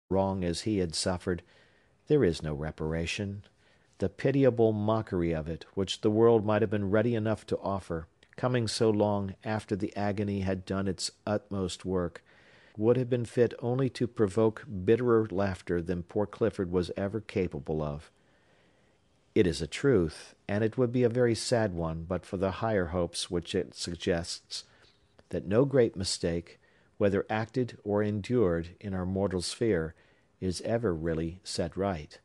wrong as he had suffered, there is no reparation. The pitiable mockery of it, which the world might have been ready enough to offer, coming so long after the agony had done its utmost work, would have been fit only to provoke bitterer laughter than poor Clifford was ever capable of. It is a truth, and it would be a very sad one but for the higher hopes which it suggests, that no great mistake, whether acted or endured in our mortal sphere, is ever really set right.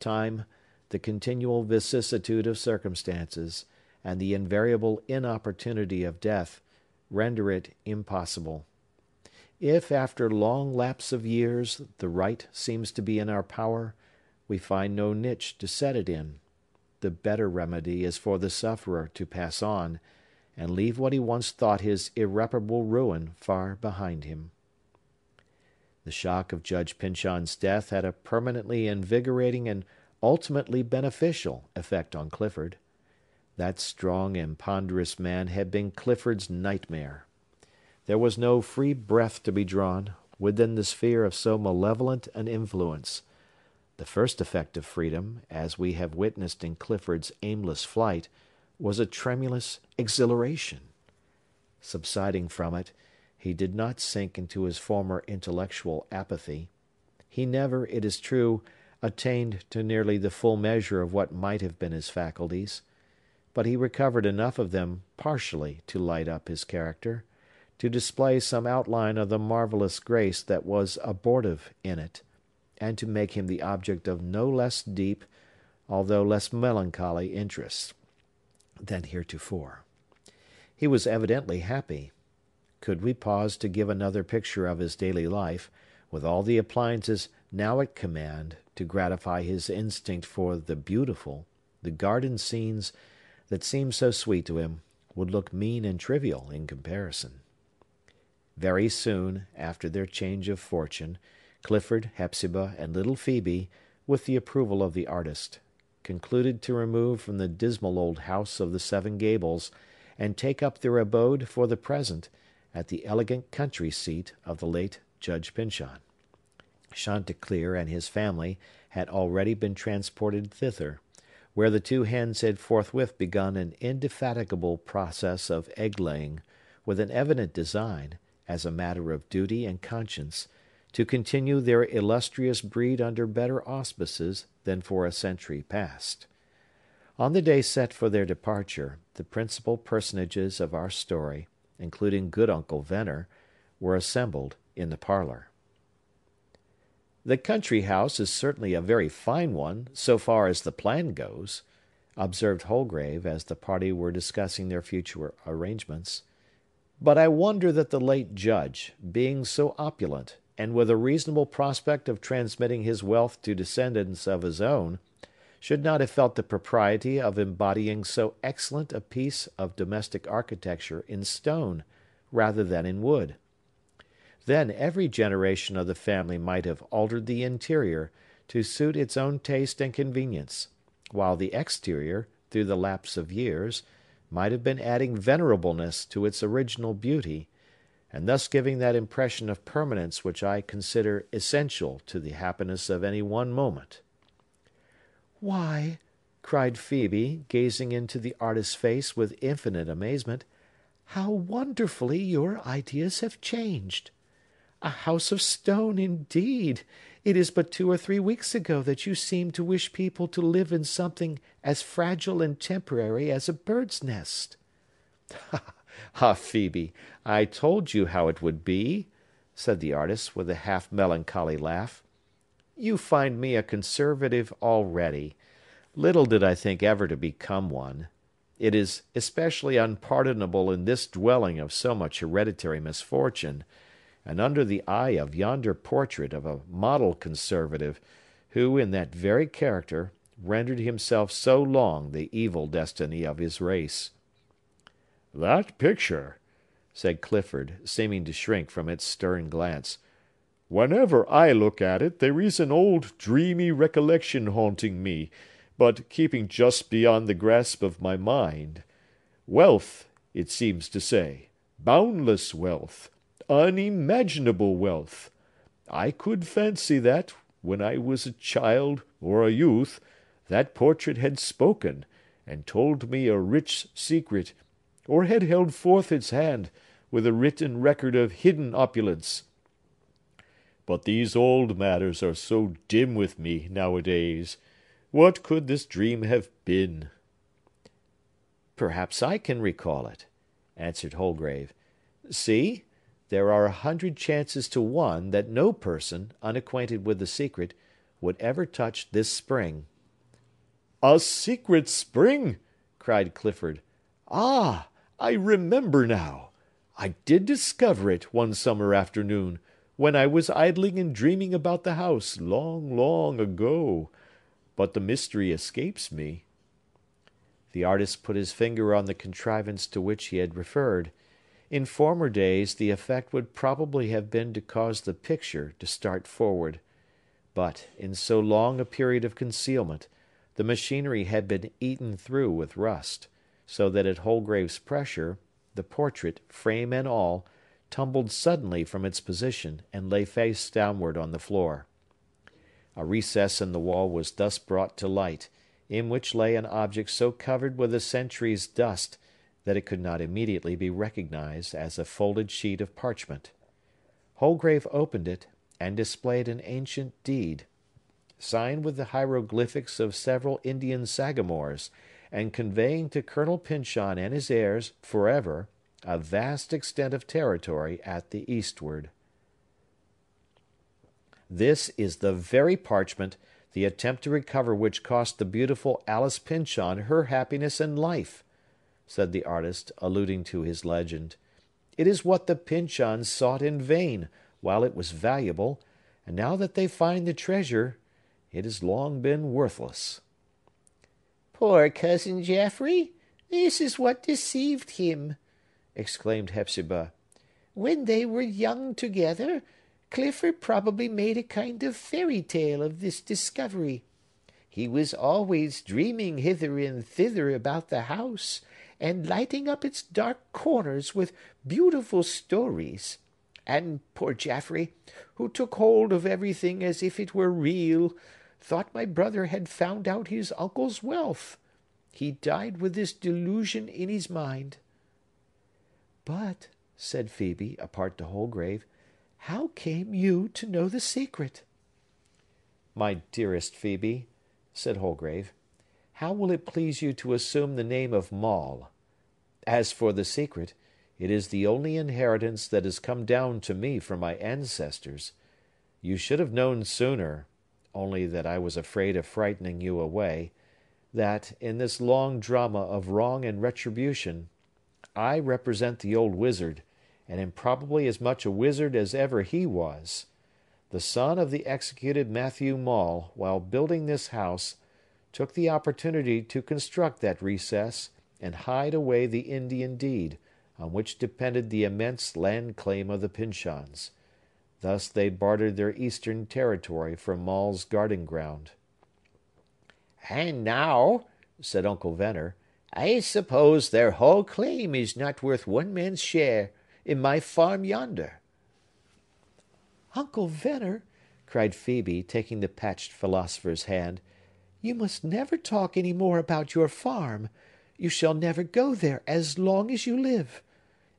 Time, the continual vicissitude of circumstances, and the invariable inopportunity of death, render it impossible. If, after long lapse of years, the right seems to be in our power, we find no niche to set it in. The better remedy is for the sufferer to pass on, and leave what he once thought his irreparable ruin far behind him. The shock of Judge Pyncheon's death had a permanently invigorating and ultimately beneficial effect on Clifford. That strong and ponderous man had been Clifford's nightmare. There was no free breath to be drawn within the sphere of so malevolent an influence. The first effect of freedom, as we have witnessed in Clifford's aimless flight, was a tremulous exhilaration. Subsiding from it, he did not sink into his former intellectual apathy. He never, it is true, attained to nearly the full measure of what might have been his faculties, but he recovered enough of them partially to light up his character, to display some outline of the marvellous grace that was abortive in it, and to make him the object of no less deep, although less melancholy interest than heretofore. He was evidently happy. Could we pause to give another picture of his daily life, with all the appliances now at command to gratify his instinct for the beautiful, the garden scenes that seemed so sweet to him would look mean and trivial in comparison. Very soon after their change of fortune, Clifford, Hepzibah, and little Phœbe, with the approval of the artist, concluded to remove from the dismal old house of the Seven Gables, and take up their abode, for the present, at the elegant country seat of the late Judge Pyncheon. Chanticleer and his family had already been transported thither, where the two hens had forthwith begun an indefatigable process of egg-laying, with an evident design, as a matter of duty and conscience, to continue their illustrious breed under better auspices than for a century past. On the day set for their departure, the principal personages of our story, including good Uncle Venner, were assembled in the parlor. "The country house is certainly a very fine one, so far as the plan goes," observed Holgrave, as the party were discussing their future arrangements. "But I wonder that the late Judge, being so opulent, and with a reasonable prospect of transmitting his wealth to descendants of his own, should not have felt the propriety of embodying so excellent a piece of domestic architecture in stone, rather than in wood. Then every generation of the family might have altered the interior to suit its own taste and convenience, while the exterior, through the lapse of years, might have been adding venerableness to its original beauty, and thus giving that impression of permanence which I consider essential to the happiness of any one moment." "Why," cried Phœbe, gazing into the artist's face with infinite amazement, "how wonderfully your ideas have changed! A house of stone, indeed! It is but 2 or 3 weeks ago that you seemed to wish people to live in something as fragile and temporary as a bird's nest." "Ah, Phœbe, I told you how it would be," said the artist, with a half-melancholy laugh. "You find me a conservative already. Little did I think ever to become one. It is especially unpardonable in this dwelling of so much hereditary misfortune, and under the eye of yonder portrait of a model conservative, who, in that very character, rendered himself so long the evil destiny of his race." "That picture," said Clifford, seeming to shrink from its stern glance, "whenever I look at it, there is an old dreamy recollection haunting me, but keeping just beyond the grasp of my mind. Wealth, it seems to say, boundless wealth, unimaginable wealth. I could fancy that, when I was a child or a youth, that portrait had spoken, and told me a rich secret, or had held forth its hand, with a written record of hidden opulence. But these old matters are so dim with me nowadays. What could this dream have been? Perhaps I can recall it, answered Holgrave. See, there are 100 chances to 1 that no person, unacquainted with the secret, would ever touch this spring. A secret spring! cried Clifford. Ah, I remember now. I did discover it one summer afternoon, when I was idling and dreaming about the house long, long ago. But the mystery escapes me. The artist put his finger on the contrivance to which he had referred. In former days, the effect would probably have been to cause the picture to start forward. But, in so long a period of concealment, the machinery had been eaten through with rust, so that at Holgrave's pressure, the portrait, frame and all, tumbled suddenly from its position, and lay face downward on the floor. A recess in the wall was thus brought to light, in which lay an object so covered with a century's dust that it could not immediately be recognized as a folded sheet of parchment. Holgrave opened it, and displayed an ancient deed, signed with the hieroglyphics of several Indian sagamores, and conveying to Colonel Pyncheon and his heirs, forever, a vast extent of territory at the eastward. This is the very parchment, the attempt to recover which cost the beautiful Alice Pyncheon her happiness and life, said the artist, alluding to his legend. It is what the Pyncheons sought in vain, while it was valuable, and now that they find the treasure, it has long been worthless. Poor cousin Geoffrey! This is what deceived him, exclaimed Hepzibah. When they were young together, Clifford probably made a kind of fairy tale of this discovery. He was always dreaming hither and thither about the house, and lighting up its dark corners with beautiful stories. And poor Geoffrey, who took hold of everything as if it were real, thought my brother had found out his uncle's wealth. He died with this delusion in his mind. But, said Phœbe, apart to Holgrave, how came you to know the secret? My dearest Phœbe, said Holgrave, how will it please you to assume the name of Maule? As for the secret, it is the only inheritance that has come down to me from my ancestors. You should have known sooner, only that I was afraid of frightening you away, that, in this long drama of wrong and retribution, I represent the old wizard, and am probably as much a wizard as ever he was. The son of the executed Matthew Maule, while building this house, took the opportunity to construct that recess, and hide away the Indian deed, on which depended the immense land claim of the Pyncheons. Thus they bartered their eastern territory for Maule's guarding ground. And now, said Uncle Venner, I suppose their whole claim is not worth one man's share in my farm yonder. Uncle Venner, cried Phœbe, taking the patched philosopher's hand, you must never talk any more about your farm. You shall never go there as long as you live.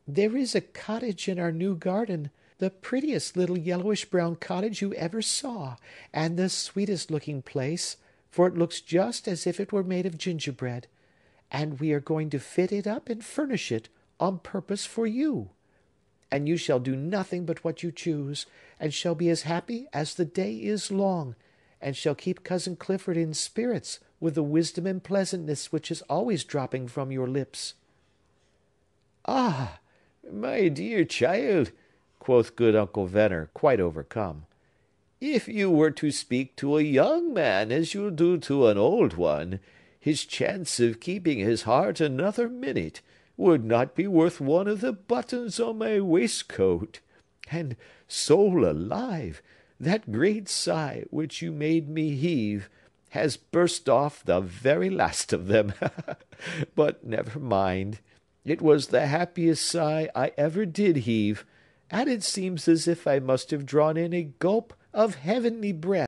There is a cottage in our new garden, the prettiest little yellowish-brown cottage you ever saw, and the sweetest-looking place, for it looks just as if it were made of gingerbread, and we are going to fit it up and furnish it on purpose for you. And you shall do nothing but what you choose, and shall be as happy as the day is long, and shall keep Cousin Clifford in spirits with the wisdom and pleasantness which is always dropping from your lips. Ah, my dear child, quoth good Uncle Venner, quite overcome, if you were to speak to a young man as you do to an old one, his chance of keeping his heart another minute would not be worth one of the buttons on my waistcoat. And, soul alive, that great sigh which you made me heave has burst off the very last of them. But never mind. It was the happiest sigh I ever did heave, and it seems as if I must have drawn in a gulp of heavenly breath.